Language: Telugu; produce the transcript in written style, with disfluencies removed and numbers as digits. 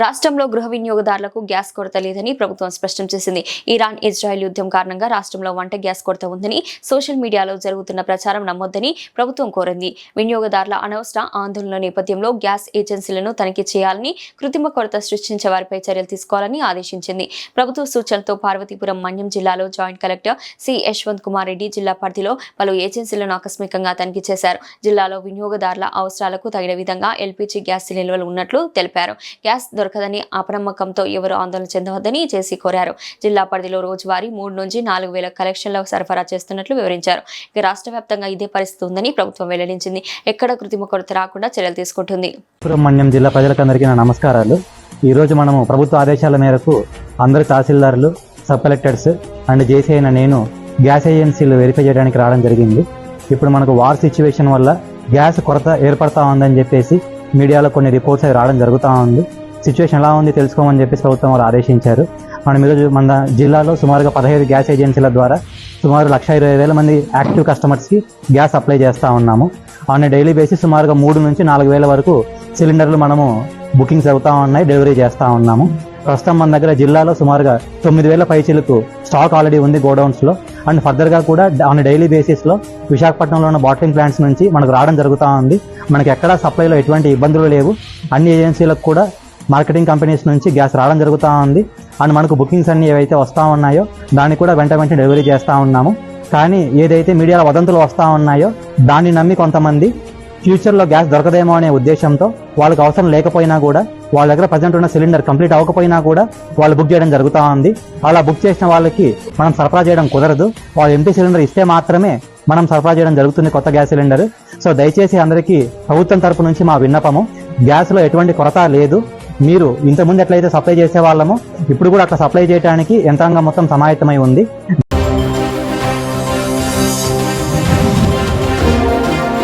రాష్ట్రంలో గృహ వినియోగదారులకు గ్యాస్ కొరత లేదని ప్రభుత్వం స్పష్టం చేసింది. ఇరాన్ ఇజ్రాయెల్ యుద్ధం కారణంగా రాష్ట్రంలో వంట గ్యాస్ కొరత ఉందని సోషల్ మీడియాలో జరుగుతున్న ప్రచారం నమ్మొద్దని ప్రభుత్వం కోరింది. వినియోగదారుల అనవసర ఆందోళనల నేపథ్యంలో గ్యాస్ ఏజెన్సీలను తనిఖీ చేయాలని, కృత్రిమ కొరత సృష్టించే వారిపై చర్యలు తీసుకోవాలని ఆదేశించింది. ప్రభుత్వ సూచనలతో పార్వతీపురం మన్యం జిల్లాలో joint collector C Yashwant Kumar Reddy జిల్లా పరిధిలో పలు ఏజెన్సీలను ఆకస్మికంగా తనిఖీ చేశారు. జిల్లాలో వినియోగదారుల అవసరాలకు తగిన విధంగా ఎల్పీజీ గ్యాస్ నిల్వలు ఉన్నట్లు తెలిపారు. గ్యాస్ దొరకదని అపనమ్మకంతో ఎవరు ఆందోళన చెందవద్దని జేసీ కోరారు. జిల్లా పరిధిలో రోజువారీ 3 నుంచి 4,000 కలెక్షన్ల సరఫరా చేస్తున్నట్లు వివరించారు. ఇక రాష్ట్ర వ్యాప్తంగా ఇదే పరిస్థితి ఉందని ప్రభుత్వం వెల్లడించింది. ఎక్కడ కృత్రిమ కొరత రాకుండా చర్యలు తీసుకుంటుంది. మన్యం జిల్లా ప్రజలకందరికీ నా నమస్కారాలు. ఈరోజు మనము ప్రభుత్వ ఆదేశాల మేరకు అందరు తహసీల్దారులు, సబ్ కలెక్టర్స్ అండ్ జేసీ అయిన నేను గ్యాస్ ఏజెన్సీలు వెరిఫై చేయడానికి రావడం జరిగింది. ఇప్పుడు మనకు వార్ సిచ్యువేషన్ వల్ల గ్యాస్ కొరత ఏర్పడతా ఉందని చెప్పేసి మీడియాలో కొన్ని రిపోర్ట్స్ అవి రావడం జరుగుతూ ఉంది. సిచ్యువేషన్ ఎలా ఉంది తెలుసుకోమని చెప్పేసి ప్రభుత్వం వారు ఆదేశించారు. మనం ఈరోజు మన జిల్లాలో సుమారుగా 15 గ్యాస్ ఏజెన్సీల ద్వారా సుమారు 1,20,000 మంది యాక్టివ్ కస్టమర్స్కి గ్యాస్ అప్లై చేస్తూ ఉన్నాము. ఆన్ డైలీ బేసిస్ సుమారుగా 3 నుంచి 4,000 వరకు సిలిండర్లు మనము బుకింగ్స్ అవుతా ఉన్నాయి, డెలివరీ చేస్తూ ఉన్నాము. ప్రస్తుతం మన దగ్గర జిల్లాలో సుమారుగా 9,000 పైచీలకు స్టాక్ ఆల్రెడీ ఉంది గోడౌన్స్లో. అండ్ ఫర్దర్గా కూడా ఆన్ డైలీ బేసిస్లో విశాఖపట్నంలో ఉన్న బాటిలింగ్ ప్లాంట్స్ నుంచి మనకు రావడం జరుగుతూ ఉంది. మనకి ఎక్కడా సప్లైలో ఎటువంటి ఇబ్బందులు లేవు. అన్ని ఏజెన్సీలకు కూడా మార్కెటింగ్ కంపెనీస్ నుంచి గ్యాస్ రావడం జరుగుతూ ఉంది. అండ్ మనకు బుకింగ్స్ అన్ని ఏవైతే వస్తూ ఉన్నాయో దాన్ని కూడా వెంటనే డెలివరీ చేస్తూ ఉన్నాము. కానీ ఏదైతే మీడియాలో వదంతులు వస్తూ ఉన్నాయో దాన్ని నమ్మి కొంతమంది ఫ్యూచర్లో గ్యాస్ దొరకదేమో అనే ఉద్దేశంతో వాళ్ళకి అవసరం లేకపోయినా కూడా వాళ్ళ దగ్గర ప్రజెంట్ ఉన్న సిలిండర్ కంప్లీట్ అవ్వకపోయినా కూడా వాళ్ళు బుక్ చేయడం జరుగుతూ ఉంది. అలా బుక్ చేసిన వాళ్ళకి మనం సరఫరా చేయడం కుదరదు. వాళ్ళు ఎంటీ సిలిండర్ ఇస్తే మాత్రమే మనం సరఫరా చేయడం జరుగుతుంది, కొత్త గ్యాస్ సిలిండర్. సో దయచేసి అందరికీ ప్రభుత్వం తరపు నుంచి మా విన్నపము, గ్యాస్లో ఎటువంటి కొరత లేదు. మీరు ఇంతకుముందు ఎట్లయితే సప్లై చేసే వాళ్ళమో ఇప్పుడు కూడా అట్లా సప్లై చేయడానికి యంత్రాంగం మొత్తం సమాయత్తమై ఉంది.